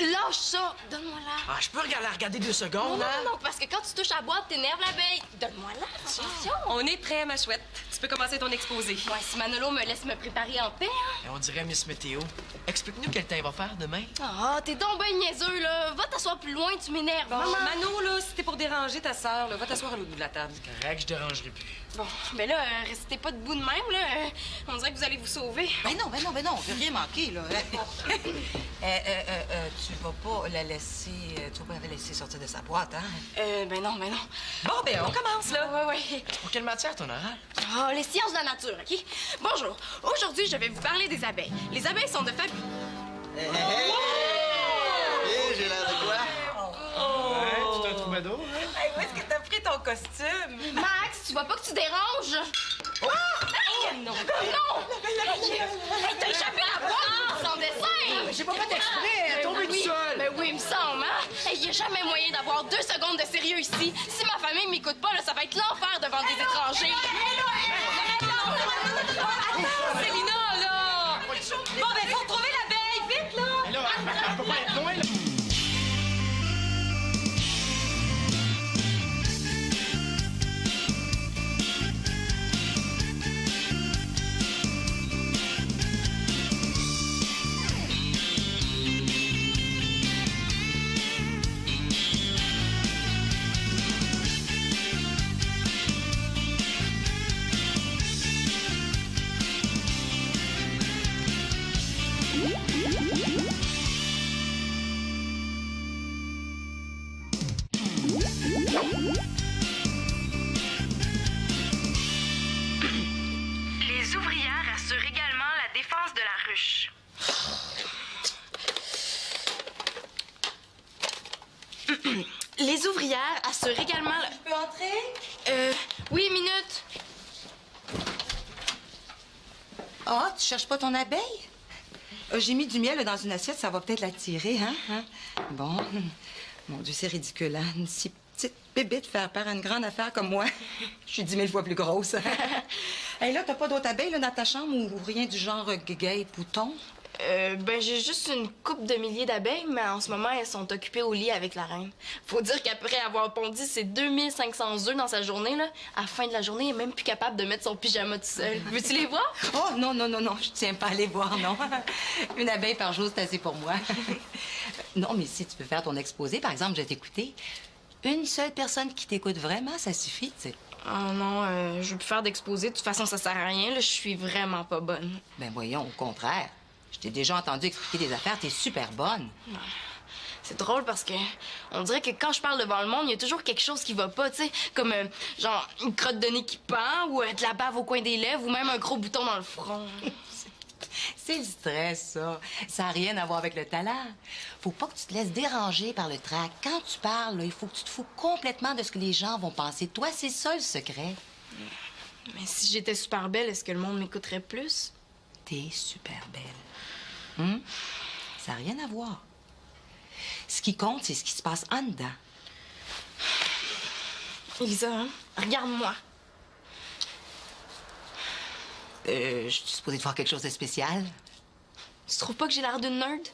Lâche ça! Donne-moi-la! Ah, je peux la regarder 2 secondes, Non, hein? non, parce que quand tu touches à la boîte, t'énerves l'abeille. Donne-moi-la, attention! On est prêt, ma chouette. Tu peux commencer ton exposé. Ouais, si Manolo me laisse me préparer en paix, hein? Et on dirait Miss Météo. Explique-nous quel temps il va faire demain. Ah, t'es donc ben niaiseux, là. Va t'asseoir plus loin, tu m'énerves. Bon, Maman. Mano, là, si t'es pour déranger ta sœur, là, va t'asseoir à l'autre bout de la table. Correct, je dérangerai plus. Bon, ben là, restez pas debout de même, là. On dirait que vous allez vous sauver. Ben non, on veut rien manquer, là. Tu vas pas la laisser... Tu vas pas la laisser sortir de sa boîte, hein? Ben non. Bon, ben, on commence, là. Ouais. Pour quelle matière, ton oral? Ah, les sciences de la nature, OK? Bonjour. Aujourd'hui, je vais vous parler des abeilles. Les abeilles sont de fabuleux... Hé, j'ai l'air de quoi? Ouais, tu t'es un troubadour, hein? Hey, où est-ce que t'as pris ton costume? Max, tu vois pas que tu déranges? Oh! Hey, non! Non! Hey, t'as échappé à la boîte sans dessin! J'ai pas fait exprès, elle est tombée tout seul! Ben oui, il me semble, hein? Hey, y a jamais moyen d'avoir 2 secondes de sérieux ici. Si ma famille m'écoute pas, là, ça va être l'enfer devant des étrangers. Célina, là! Bon, ben, faut retrouver l'abeille, vite, là! Mais là, elle peut pas être loin, là! Les ouvrières assurent également la défense de la ruche. Les ouvrières assurent également... Tu peux entrer? Oui, minute. Ah, tu cherches pas ton abeille? J'ai mis du miel là, dans une assiette, ça va peut-être l'attirer, hein? Bon. Mon Dieu, c'est ridicule, hein? Une si petite bébite faire part à une grande affaire comme moi. Je suis 10 000 fois plus grosse. Hey, là, t'as pas d'autres abeilles là, dans ta chambre ou rien du genre guéguet, pouton? Ben, j'ai juste une couple de milliers d'abeilles, mais en ce moment, elles sont occupées au lit avec la reine. Faut dire qu'après avoir pondu ses 2500 œufs dans sa journée, là, à la fin de la journée, elle est même plus capable de mettre son pyjama tout seul. Veux-tu les voir? Oh, non, je tiens pas à les voir, non. Une abeille par jour, c'est assez pour moi. Non, mais si tu veux faire ton exposé, par exemple, je vais t'écouter. Une seule personne qui t'écoute vraiment, ça suffit, tu sais. Oh non, je veux plus faire d'exposé. De toute façon, ça sert à rien, là. Je suis vraiment pas bonne. Ben voyons, au contraire. Je t'ai déjà entendu expliquer des affaires, t'es super bonne. C'est drôle parce que on dirait que quand je parle devant le monde, il y a toujours quelque chose qui va pas, tu sais, comme genre une crotte de nez qui pend ou de la bave au coin des lèvres ou même un gros bouton dans le front. C'est le stress, ça. Ça n'a rien à voir avec le talent. Faut pas que tu te laisses déranger par le trac. Quand tu parles, là, il faut que tu te fous complètement de ce que les gens vont penser. Toi, c'est ça le secret. Mais si j'étais super belle, est-ce que le monde m'écouterait plus? T'es super belle. Ça n'a rien à voir. Ce qui compte, c'est ce qui se passe en dedans. Elisa, hein? Regarde-moi. Je suis supposée de faire quelque chose de spécial. Tu trouves pas que j'ai l'air d'une nerd?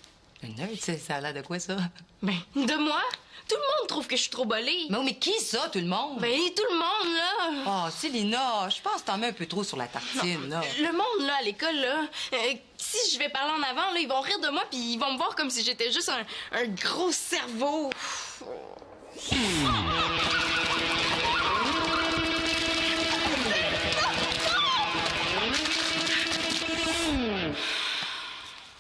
Une nerd, ça a l'air de quoi, ça? Ben, de moi? Tout le monde trouve que je suis trop bolée. Mais qui ça, tout le monde? Ben, tout le monde, là. Oh, Célina, je pense que t'en mets un peu trop sur la tartine, là. Le monde, là, à l'école, là, si je vais parler en avant, là, ils vont rire de moi puis ils vont me voir comme si j'étais juste un gros cerveau.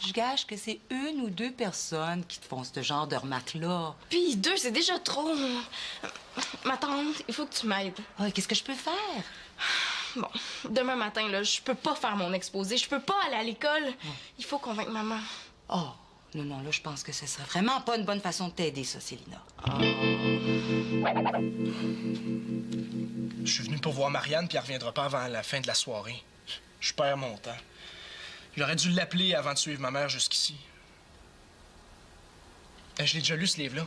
Je gage que c'est 1 ou 2 personnes qui te font ce genre de remarques-là. Puis 2, c'est déjà trop. Ma tante, il faut que tu m'aides. Oh, qu'est-ce que je peux faire? Bon, demain matin, là, je peux pas faire mon exposé. Je peux pas aller à l'école. Il faut convaincre maman. Oh, non, là, je pense que ce serait vraiment pas une bonne façon de t'aider, ça, Célina. Je suis venu pour voir Marianne, puis elle reviendra pas avant la fin de la soirée. Je perds mon temps. J'aurais dû l'appeler avant de suivre ma mère jusqu'ici. Je l'ai déjà lu, ce livre-là.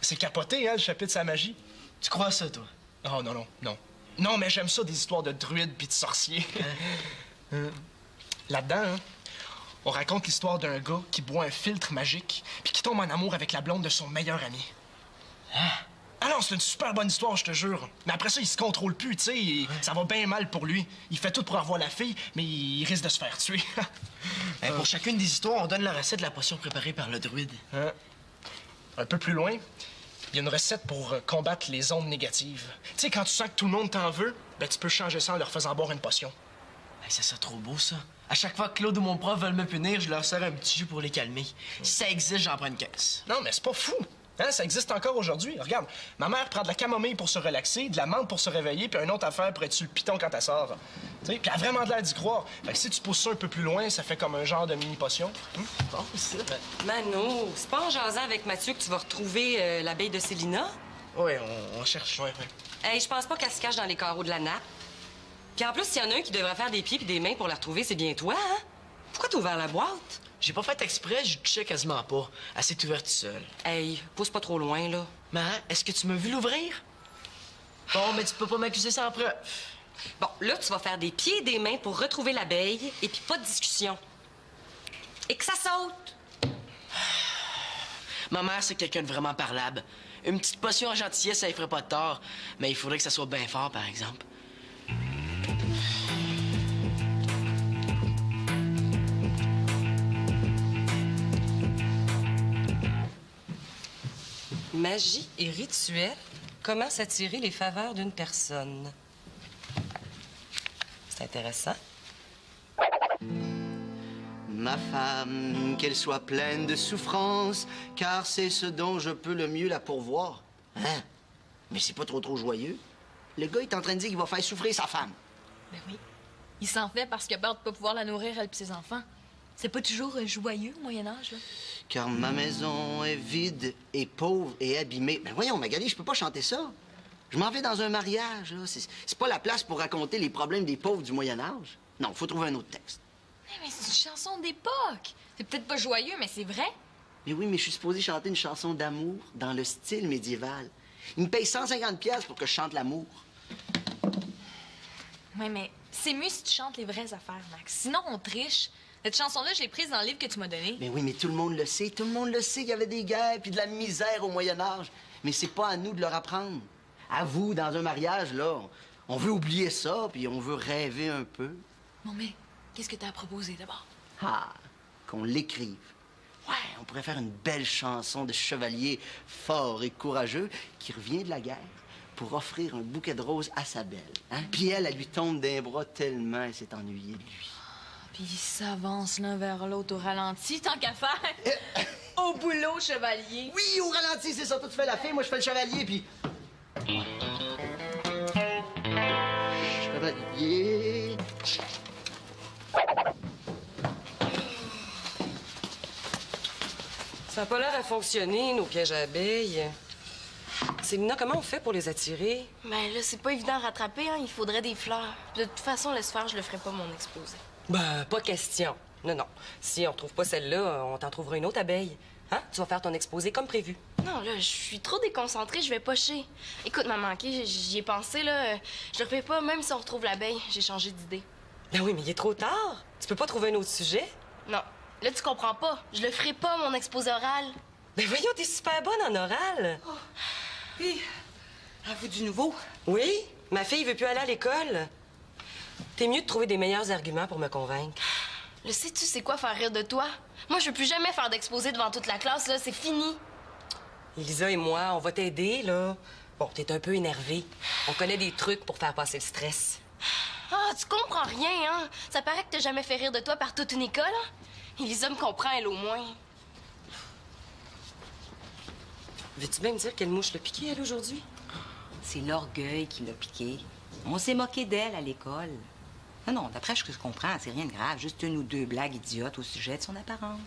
C'est capoté, hein, le chapitre de sa magie. Tu crois ça, toi? Oh, non. Non, mais j'aime ça, des histoires de druides puis de sorciers. Là-dedans, hein, On raconte l'histoire d'un gars qui boit un filtre magique puis qui tombe en amour avec la blonde de son meilleur ami. Hein? Ah non, c'est une super bonne histoire, je te jure. Mais après ça, il se contrôle plus, tu sais. Ça va bien mal pour lui. Il fait tout pour avoir la fille, mais il risque de se faire tuer. Pour chacune des histoires, on donne la recette de la potion préparée par le druide. Hein? Un peu plus loin, il y a une recette pour combattre les ondes négatives. Tu sais, quand tu sens que tout le monde t'en veut, ben tu peux changer ça en leur faisant boire une potion. Hey, c'est ça trop beau, ça. À chaque fois que Claude ou mon prof veulent me punir, je leur sers un petit jus pour les calmer. Si ça existe, j'en prends une caisse. Non, mais c'est pas fou. Hein, ça existe encore aujourd'hui. Regarde, ma mère prend de la camomille pour se relaxer, de la menthe pour se réveiller, puis une autre affaire pour être sur le piton quand elle sort. Tu sais, puis elle a vraiment de l'air d'y croire. Fait que si tu pousses ça un peu plus loin, ça fait comme un genre de mini-potion. Bon, c'est vrai. Mano, c'est pas en jasant avec Mathieu que tu vas retrouver l'abeille de Célina? Ouais, on cherche. Ouais. Hey, je pense pas qu'elle se cache dans les carreaux de la nappe. Puis en plus, s'il y en a un qui devrait faire des pieds puis des mains pour la retrouver, c'est bien toi, hein? Pourquoi t'as ouvert la boîte? J'ai pas fait exprès, je touchais quasiment pas. Elle s'est ouverte seule. Hey, pousse pas trop loin, là. Maman, est-ce que tu m'as vu l'ouvrir? Bon, mais tu peux pas m'accuser sans preuve. Bon, là, tu vas faire des pieds et des mains pour retrouver l'abeille et puis pas de discussion. Et que ça saute! Ma mère, c'est quelqu'un de vraiment parlable. Une petite potion en gentillesse, ça lui ferait pas de tort. Mais il faudrait que ça soit bien fort, par exemple. Magie et rituel, comment s'attirer les faveurs d'une personne? C'est intéressant. Ma femme, qu'elle soit pleine de souffrance, car c'est ce dont je peux le mieux la pourvoir. Hein? Mais c'est pas trop joyeux. Le gars est en train de dire qu'il va faire souffrir sa femme. Ben oui. Il s'en fait parce qu'il a peur de pas pouvoir la nourrir, elle et ses enfants. C'est pas toujours joyeux au Moyen-Âge, là. Car ma maison est vide et pauvre et abîmée. Ben voyons, Magali, je peux pas chanter ça. Je m'en vais dans un mariage, là. C'est pas la place pour raconter les problèmes des pauvres du Moyen-Âge. Non, faut trouver un autre texte. Mais c'est une chanson d'époque. C'est peut-être pas joyeux, mais c'est vrai. Mais oui, mais je suis supposé chanter une chanson d'amour dans le style médiéval. Il me paye 150 pièces pour que je chante l'amour. Oui, mais c'est mieux si tu chantes les vraies affaires, Max. Sinon, on triche. Cette chanson-là, je l'ai prise dans le livre que tu m'as donné. Mais oui, mais tout le monde le sait. Tout le monde le sait qu'il y avait des guerres puis de la misère au Moyen Âge. Mais c'est pas à nous de leur apprendre. À vous, dans un mariage, là, on veut oublier ça puis on veut rêver un peu. Bon, mais qu'est-ce que t'as à proposer d'abord? Ah, qu'on l'écrive. Ouais, on pourrait faire une belle chanson de chevalier fort et courageux qui revient de la guerre pour offrir un bouquet de roses à sa belle. Hein? Puis elle lui tombe d'un bras tellement elle s'est ennuyée de lui. Puis ils s'avancent l'un vers l'autre au ralenti, tant qu'à faire. Au boulot, chevalier. Oui, au ralenti, c'est ça. Toi, tu fais la fille, moi, je fais le chevalier, puis... Chevalier... Ça n'a pas l'air à fonctionner, nos pièges à abeilles. Célina, comment on fait pour les attirer? Ben là, c'est pas évident à rattraper, hein. Il faudrait des fleurs. De toute façon, laisse faire, je le ferai pas mon exposé. Ben, pas question. Non, non. Si on retrouve pas celle-là, on t'en trouvera une autre abeille. Hein? Tu vas faire ton exposé comme prévu. Non, là, je suis trop déconcentrée, je vais pocher. Écoute, maman, OK, j'y ai pensé, là. Je le refais pas, même si on retrouve l'abeille. J'ai changé d'idée. Ben oui, mais il est trop tard. Tu peux pas trouver un autre sujet? Non. Là, tu comprends pas. Je le ferai pas, mon exposé oral. Ben voyons, t'es super bonne en oral. Oh. Puis, à vous du nouveau? Oui, ma fille veut plus aller à l'école. T'es mieux de trouver des meilleurs arguments pour me convaincre. Le sais-tu, c'est quoi faire rire de toi? Moi, je veux plus jamais faire d'exposé devant toute la classe, là. C'est fini. Elisa et moi, on va t'aider, là. Bon, t'es un peu énervée. On connaît des trucs pour faire passer le stress. Ah, tu comprends rien, hein? Ça paraît que t'as jamais fait rire de toi par toute une école, hein? Elisa me comprend, elle, au moins. Veux-tu bien me dire quelle mouche l'a piqué, elle, aujourd'hui? C'est l'orgueil qui l'a piqué. On s'est moqué d'elle à l'école. Non, d'après ce que je comprends, c'est rien de grave. Juste une ou deux blagues idiotes au sujet de son apparence.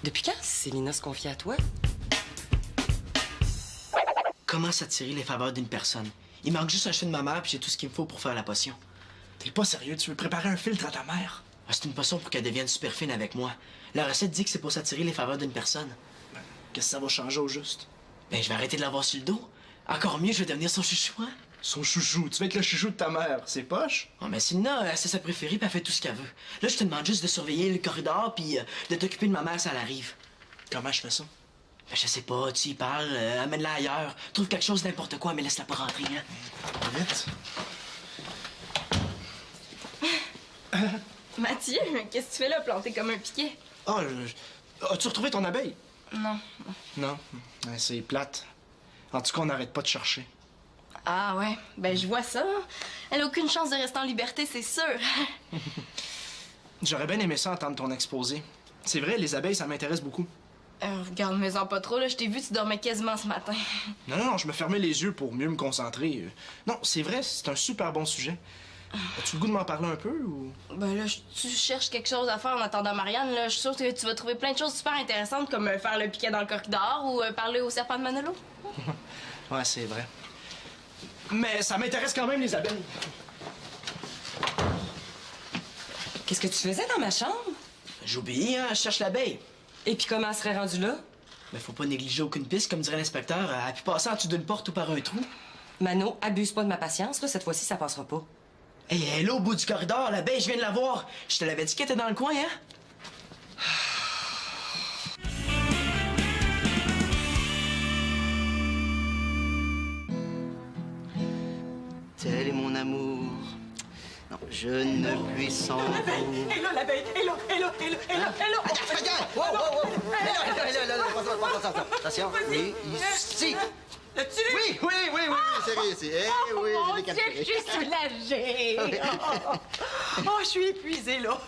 Depuis quand Célina se confie à toi? Comment s'attirer les faveurs d'une personne? Il manque juste un cheveu de ma mère puis j'ai tout ce qu'il me faut pour faire la potion. T'es pas sérieux? Tu veux préparer un filtre à ta mère? Ah, c'est une potion pour qu'elle devienne super fine avec moi. La recette dit que c'est pour s'attirer les faveurs d'une personne. Ben, qu'est-ce que ça va changer au juste? Ben, je vais arrêter de l'avoir sur le dos. Encore mieux, je vais devenir son chouchou, hein? Son chouchou. Tu vas être le chouchou de ta mère. C'est poche? Oh, mais Célina, c'est sa préférée, puis elle fait tout ce qu'elle veut. Là, je te demande juste de surveiller le corridor, puis de t'occuper de ma mère si elle arrive. Comment je fais ça? Ben, je sais pas, tu y parles, amène-la ailleurs. Trouve quelque chose, n'importe quoi, mais laisse-la pas rentrer, hein. Vite. Mathieu, qu'est-ce que tu fais là, planté comme un piquet? Ah, as-tu retrouvé ton abeille? Non. Non. Ouais, c'est plate. En tout cas, on n'arrête pas de chercher. Ah ouais, ben je vois ça. Elle a aucune chance de rester en liberté, c'est sûr. J'aurais bien aimé ça entendre ton exposé. C'est vrai, les abeilles, ça m'intéresse beaucoup. Regarde-moi-en pas trop, là. Je t'ai vu, tu dormais quasiment ce matin. Non, je me fermais les yeux pour mieux me concentrer. Non, c'est vrai, c'est un super bon sujet. As-tu le goût de m'en parler un peu ou... Ben là, tu cherches quelque chose à faire en attendant Marianne, là. Je suis sûre que tu vas trouver plein de choses super intéressantes, comme faire le piquet dans le corridor ou parler au serpent de Manolo. Ouais, c'est vrai. Mais ça m'intéresse quand même, les abeilles. Qu'est-ce que tu faisais dans ma chambre? J'obéis, hein, je cherche l'abeille. Et puis comment elle serait rendue là? Mais faut pas négliger aucune piste, comme dirait l'inspecteur. Elle a pu passer en dessous d'une porte ou par un trou. Mano, abuse pas de ma patience, là. Cette fois-ci, ça passera pas. Hey, elle est là au bout du corridor, l'abeille, je viens de la voir. Je te l'avais dit qu'elle était dans le coin, hein? Tel est mon amour. Non, je ne puis sans vous. Et là, l'abeille, et là. Regarde! Wow! Attention, oui, ici. Là-dessus? Oui, c'est réussi. Eh oui, Mon je l'ai Dieu, capturé. je suis soulagée. Oh, je suis épuisée, là.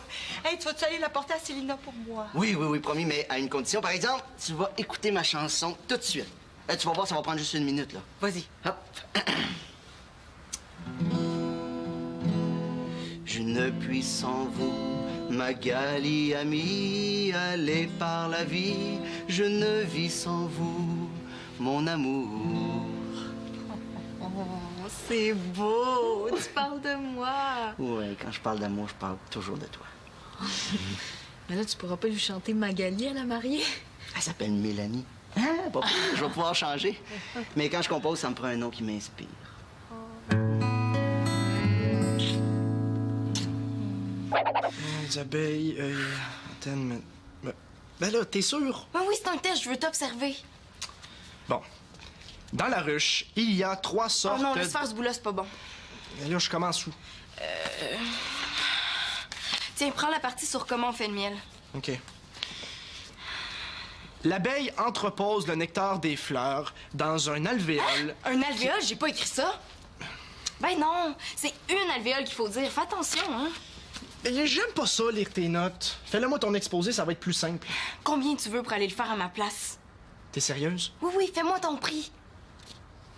Hey, tu vas-tu aller la porter à Célina pour moi? Oui, promis, mais à une condition. Par exemple, tu vas écouter ma chanson tout de suite. Tu vas voir, ça va prendre juste 1 minute, là. Vas-y. Hop. Je ne puis sans vous, Magali amie, aller par la vie. Je ne vis sans vous, mon amour. Oh, c'est beau. Tu parles de moi. Ouais, quand je parle d'amour, je parle toujours de toi. Mais là, tu pourras pas lui chanter Magali à la mariée. Elle s'appelle Mélanie. Hein? Pas pire, je vais pouvoir changer. Mais quand je compose, ça me prend un nom qui m'inspire. Les abeilles, antenne, ben là, t'es sûr? Oui, c'est un test, je veux t'observer. Bon. Dans la ruche, il y a 3 sortes... Oh non, laisse faire ce bout-là, c'est pas bon. Et là, je commence où? Tiens, prends la partie sur comment on fait le miel. OK. L'abeille entrepose le nectar des fleurs dans un alvéole... Un alvéole? J'ai pas écrit ça. Ben non, c'est une alvéole qu'il faut dire. Fais attention, hein. Mais j'aime pas ça, lire tes notes. Fais-le-moi ton exposé, ça va être plus simple. Combien tu veux pour aller le faire à ma place? T'es sérieuse? Oui, fais-moi ton prix.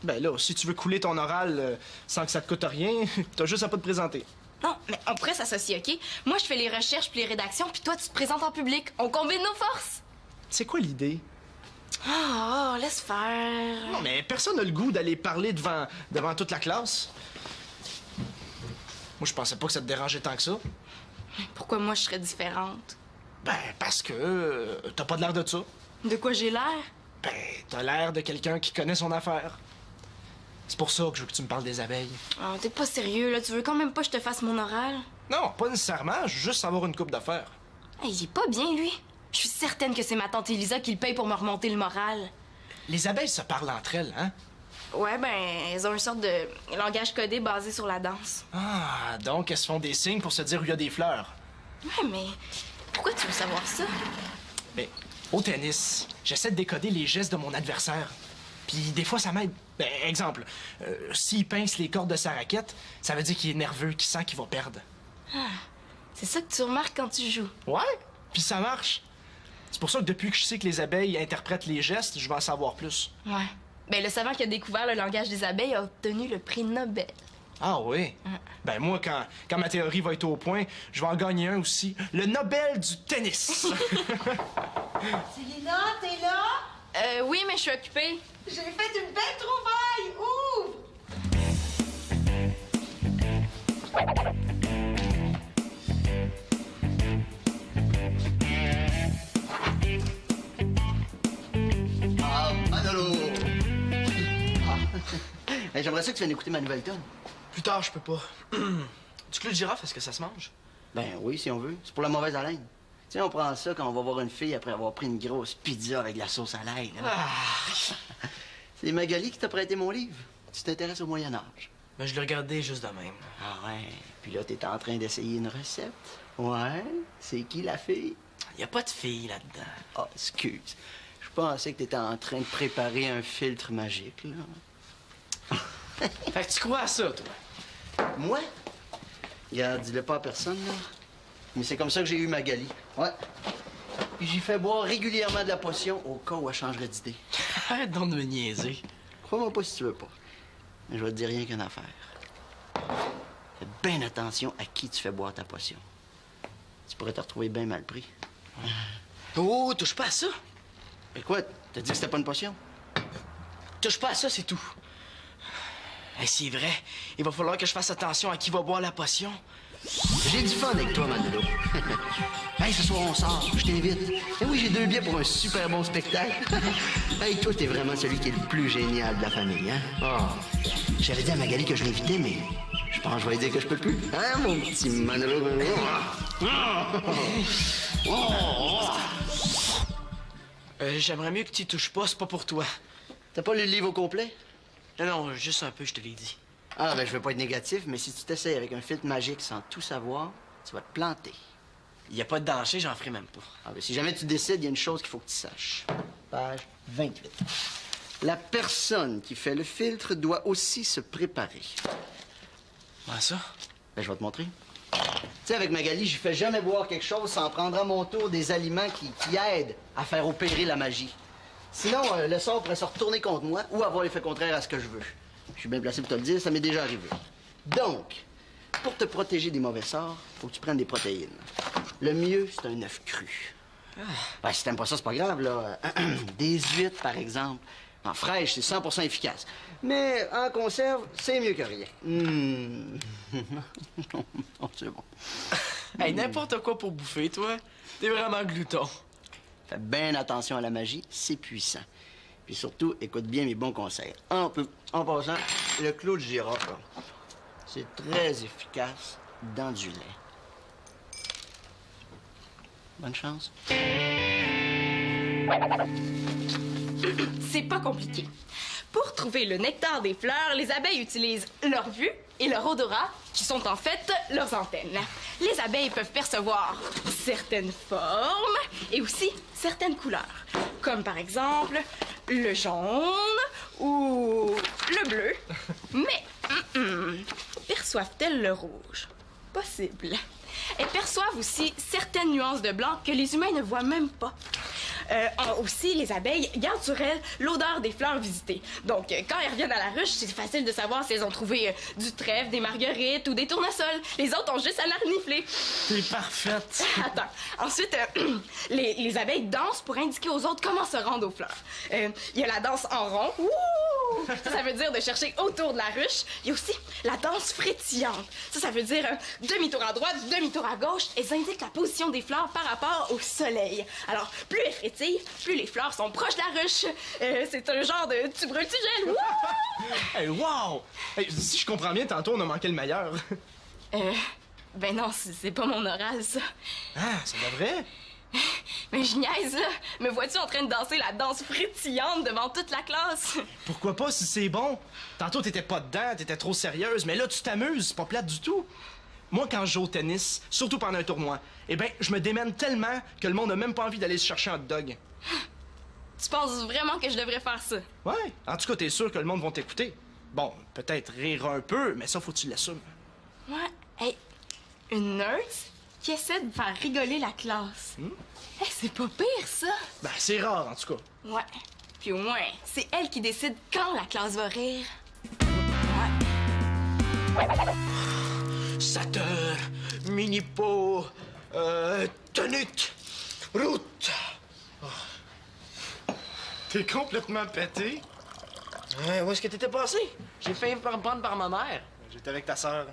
Ben là, si tu veux couler ton oral sans que ça te coûte rien, t'as juste à pas te présenter. Non, mais on pourrait s'associer, OK? Moi, je fais les recherches puis les rédactions, puis toi, tu te présentes en public. On combine nos forces. C'est quoi l'idée? Oh, laisse faire. Non, mais personne n'a le goût d'aller parler devant toute la classe. Moi, je pensais pas que ça te dérangeait tant que ça. Pourquoi moi, je serais différente? Ben, parce que t'as pas de l'air de ça. De quoi j'ai l'air? Ben, t'as l'air de quelqu'un qui connaît son affaire. C'est pour ça que je veux que tu me parles des abeilles. Oh, t'es pas sérieux, là. Tu veux quand même pas que je te fasse mon oral? Non, pas nécessairement. Je veux juste savoir une coupe d'affaires. Hey, il est pas bien, lui. Je suis certaine que c'est ma tante Elisa qui le paye pour me remonter le moral. Les abeilles se parlent entre elles, hein? Ouais, ben, elles ont une sorte de langage codé basé sur la danse. Ah, donc elles se font des signes pour se dire où il y a des fleurs. Ouais, mais pourquoi tu veux savoir ça? Mais au tennis, j'essaie de décoder les gestes de mon adversaire. Puis des fois, ça m'aide. Ben, exemple, s'il pince les cordes de sa raquette, ça veut dire qu'il est nerveux, qu'il sent qu'il va perdre. Ah, c'est ça que tu remarques quand tu joues. Ouais, puis ça marche. C'est pour ça que depuis que je sais que les abeilles interprètent les gestes, je veux en savoir plus. Ouais. Ben, le savant qui a découvert le langage des abeilles a obtenu le prix Nobel. Ah oui? Ben moi, quand ma théorie va être au point, je vais en gagner un aussi. Le Nobel du tennis! Célina, t'es là? Oui, mais je suis occupée. J'ai fait une belle trouvaille. Ouvre! Ah, Manolo! Hey, j'aimerais ça que tu viennes écouter ma nouvelle tonne. Plus tard, je peux pas. Du clou de girofle, est-ce que ça se mange? Ben oui, si on veut. C'est pour la mauvaise haleine. Tu sais, on prend ça quand on va voir une fille après avoir pris une grosse pizza avec de la sauce à l'ail. C'est Magali qui t'a prêté mon livre. Tu t'intéresses au Moyen-Âge. Mais je l'ai regardé juste de même. Ah ouais. Puis là, t'es en train d'essayer une recette. Ouais. C'est qui la fille? Y a pas de fille là-dedans. Ah, excuse. Je pensais que t'étais en train de préparer un filtre magique, là. Fait que tu crois à ça, toi? Moi? Regarde, dis-le pas à personne, là. Mais c'est comme ça que j'ai eu Magali. Ouais. Puis j'y fais boire régulièrement de la potion au cas où elle changerait d'idée. Arrête donc de me niaiser. Crois-moi pas si tu veux pas. Mais je vais te dire rien qu'une affaire. Fais bien attention à qui tu fais boire ta potion. Tu pourrais te retrouver bien mal pris. Oh, touche pas à ça. Et quoi? T'as dit que c'était pas une potion? Touche pas à ça, c'est tout. Hey, c'est vrai. Il va falloir que je fasse attention à qui va boire la potion. J'ai du fun avec toi, Manolo. Hey, ce soir, on sort. Je t'invite. Et oui, j'ai 2 billets pour un super bon spectacle. Hey, toi, t'es vraiment celui qui est le plus génial de la famille, hein? Oh. J'avais dit à Magali que je l'invitais, mais je pense que je vais lui dire que je peux plus. Hein, mon petit Manolo? J'aimerais mieux que tu y touches pas, c'est pas pour toi. T'as pas lu le livre au complet? Non, juste un peu, je te l'ai dit. Ah, ben, je veux pas être négatif, mais si tu t'essayes avec un filtre magique sans tout savoir, tu vas te planter. Y a pas de danger, j'en ferai même pas. Ah, ben, si jamais tu décides, il y a une chose qu'il faut que tu saches. Page 28. La personne qui fait le filtre doit aussi se préparer. Comment ça? Ben, je vais te montrer. Tu sais, avec Magali, je fais jamais boire quelque chose sans prendre à mon tour des aliments qui aident à faire opérer la magie. Sinon, le sort pourrait se retourner contre moi ou avoir l'effet contraire à ce que je veux. Je suis bien placé pour te le dire, ça m'est déjà arrivé. Donc, pour te protéger des mauvais sorts, faut que tu prennes des protéines. Le mieux, c'est un œuf cru. Ben, si t'aimes pas ça, c'est pas grave, là. Des huîtres, par exemple. En fraîche, c'est 100% efficace. Mais en conserve, c'est mieux que rien. Non, c'est bon. Hey, n'importe quoi pour bouffer, toi. T'es vraiment glouton. Fais bien attention à la magie, c'est puissant. Puis surtout, écoute bien mes bons conseils. En passant, le clou de girofle, c'est très efficace dans du lait. Bonne chance. C'est pas compliqué. Pour trouver le nectar des fleurs, les abeilles utilisent leur vue et leur odorat, qui sont en fait leurs antennes. Les abeilles peuvent percevoir certaines formes et aussi certaines couleurs, comme par exemple le jaune ou le bleu. Mais perçoivent-elles le rouge? Possible. Elles perçoivent aussi certaines nuances de blanc que les humains ne voient même pas. Aussi, les abeilles gardent sur elles l'odeur des fleurs visitées. Donc, quand elles reviennent à la ruche, c'est facile de savoir si elles ont trouvé du trèfle, des marguerites ou des tournesols. Les autres ont juste à la renifler. T'es parfaite. Attends. Ensuite, les abeilles dansent pour indiquer aux autres comment se rendre aux fleurs. Il y a la danse en rond. Ouh! Ça veut dire de chercher autour de la ruche. Il y a aussi la danse frétillante. Ça veut dire demi-tour à droite, demi-tour à gauche. Elles indiquent la position des fleurs par rapport au soleil. Alors, plus elles frétillent, plus les fleurs sont proches de la ruche. C'est un genre de tu brûles, tu gèles. Hey, wow! Hey, si je comprends bien, tantôt, on a manqué le meilleur. Ben non, c'est pas mon oral, ça. Ah, c'est pas vrai? Mais je niaise, là. Me vois-tu en train de danser la danse frétillante devant toute la classe? Pourquoi pas si c'est bon? Tantôt, t'étais pas dedans, t'étais trop sérieuse, mais là, tu t'amuses, c'est pas plate du tout. Moi, quand je joue au tennis, surtout pendant un tournoi, eh ben, je me démène tellement que le monde n'a même pas envie d'aller se chercher un hot dog. Tu penses vraiment que je devrais faire ça? Ouais, en tout cas, t'es sûr que le monde va t'écouter. Bon, peut-être rire un peu, mais ça, faut que tu l'assumes. Ouais. Hey, une nurse qui essaie de faire rigoler la classe. Hey, c'est pas pire, ça. Ben, c'est rare, en tout cas. Ouais. Puis au moins, c'est elle qui décide quand la classe va rire. Ouais. Sateur, mini-pot, tonute, route. T'es complètement pété. Où est-ce que t'étais passé? J'ai failli me faire prendre par ma mère. J'étais avec ta sœur.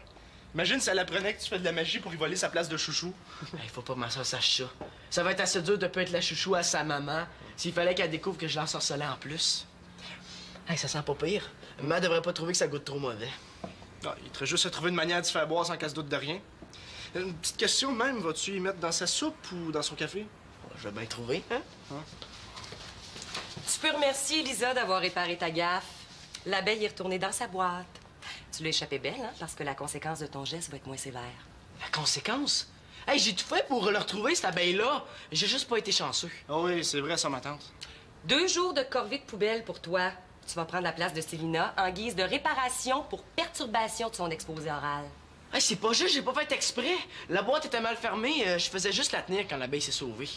Imagine si elle apprenait que tu fais de la magie pour y voler sa place de chouchou. Il faut pas que ma soeur sache ça. Ça va être assez dur de pas être la chouchou à sa maman s'il fallait qu'elle découvre que je l'ensorcelais en plus. Hey, ça sent pas pire. Maman devrait pas trouver que ça goûte trop mauvais. Ah, il devrait juste se trouver une manière d'y faire boire sans qu'elle se doute de rien. Une petite question même, vas-tu y mettre dans sa soupe ou dans son café? Je vais bien trouver, hein? Tu peux remercier Elisa d'avoir réparé ta gaffe. L'abeille est retournée dans sa boîte. Tu l'as échappé belle, hein? Parce que la conséquence de ton geste va être moins sévère. La conséquence? Hey, j'ai tout fait pour le retrouver, cette abeille-là. J'ai juste pas été chanceux. Ah oui, c'est vrai, ça, ma tante. 2 jours de corvée de poubelle pour toi. Tu vas prendre la place de Célina en guise de réparation pour perturbation de son exposé oral. Hey, c'est pas juste, j'ai pas fait exprès. La boîte était mal fermée, je faisais juste la tenir quand l'abeille s'est sauvée.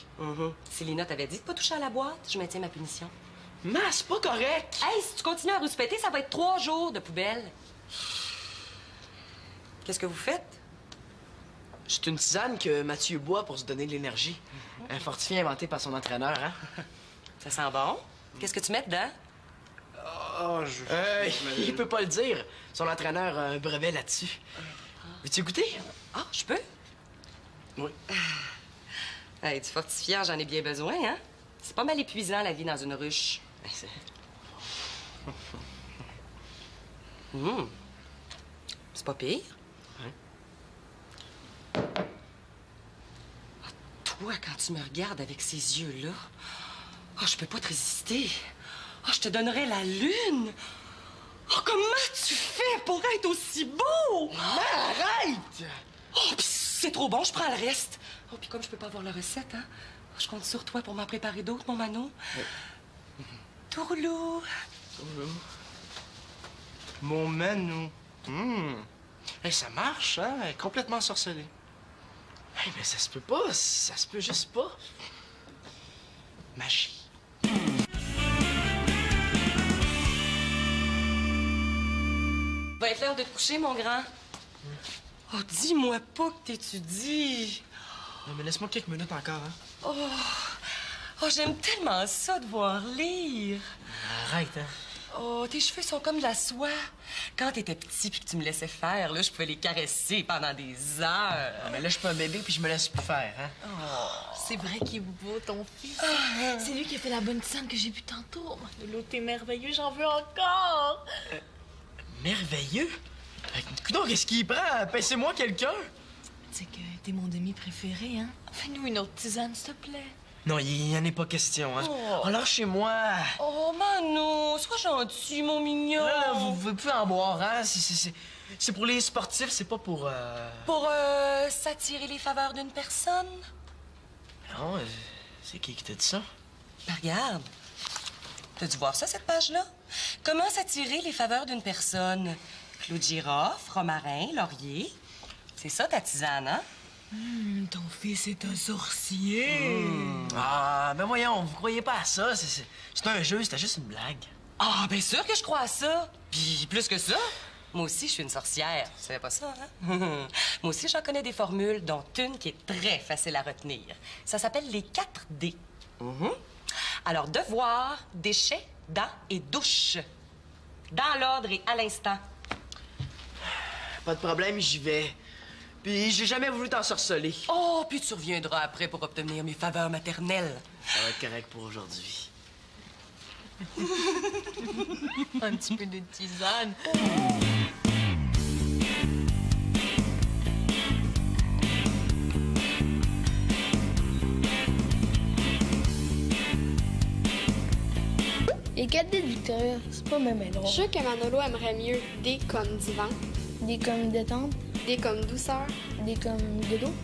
Célina t'avait dit de pas toucher à la boîte. Je maintiens ma punition. Mais c'est pas correct. Hey, si tu continues à rouspéter, ça va être 3 jours de poubelle. Qu'est-ce que vous faites? C'est une tisane que Mathieu boit pour se donner de l'énergie. Un fortifiant inventé par son entraîneur, hein? Ça sent bon? Qu'est-ce que tu mets dedans? Ah, il peut pas le dire. Son entraîneur a un brevet là-dessus. Veux-tu goûter? Ah, je peux? Oui. Hey, du fortifiant, j'en ai bien besoin, hein? C'est pas mal épuisant, la vie dans une ruche. C'est pas pire. Ah, toi, quand tu me regardes avec ces yeux-là, je peux pas te résister. Je te donnerais la lune. Comment tu fais pour être aussi beau? Arrête! Pis c'est trop bon, je prends le reste. Puis comme je peux pas avoir la recette, hein, je compte sur toi pour m'en préparer d'autres, mon Mano. Tourlou. Mon Manou. Hey, ça marche, hein? Elle est complètement sorcelée. Hey, mais ça se peut pas. Ça se peut juste pas. Magie. Va être l'heure de te coucher, mon grand. Dis-moi pas que t'étudies. Non, mais laisse-moi quelques minutes encore, hein? J'aime tellement ça de voir lire. Arrête, hein? Tes cheveux sont comme de la soie. Quand t'étais petit puis que tu me laissais faire, là, je pouvais les caresser pendant des heures. Ah, mais là, je suis pas un bébé puis je me laisse plus faire, hein? C'est vrai qu'il est beau, ton fils. C'est lui qui a fait la bonne tisane que j'ai vue tantôt. De l'eau, t'es merveilleux, j'en veux encore. Merveilleux? Coudonc, qu'est-ce qu'il prend? Paissez-moi quelqu'un? Tu sais que t'es mon demi préféré, hein? Fais-nous une autre tisane, s'il te plaît. Non, il en est pas question, hein? Alors, chez moi... Mano, sois gentil, mon mignon. Là, vous pouvez plus en boire, hein? C'est pour les sportifs, c'est pas pour... Pour s'attirer les faveurs d'une personne? Non, c'est qui t'a dit ça? Ben, regarde. T'as dû voir ça, cette page-là? Comment s'attirer les faveurs d'une personne? Clou de girofle, romarin, laurier. C'est ça, ta tisane, hein? Ton fils est un sorcier. Ah, ben voyons, vous croyez pas à ça. C'est un jeu, c'était juste une blague. Bien sûr que je crois à ça. Puis plus que ça, moi aussi, je suis une sorcière. Tu savais pas ça, hein? Moi aussi, j'en connais des formules, dont une qui est très facile à retenir. Ça s'appelle les 4 D. Alors, devoir, déchets, dents et douche. Dans l'ordre et à l'instant. Pas de problème, j'y vais. Puis j'ai jamais voulu t'ensorceler. Puis tu reviendras après pour obtenir mes faveurs maternelles. Ça va être correct pour aujourd'hui. Un petit peu de tisane. Les 4 D de Victoria, c'est pas même drôle. Je suis sûre que Manolo aimerait mieux D comme divan, D comme détente, D comme douceur, D comme dodo.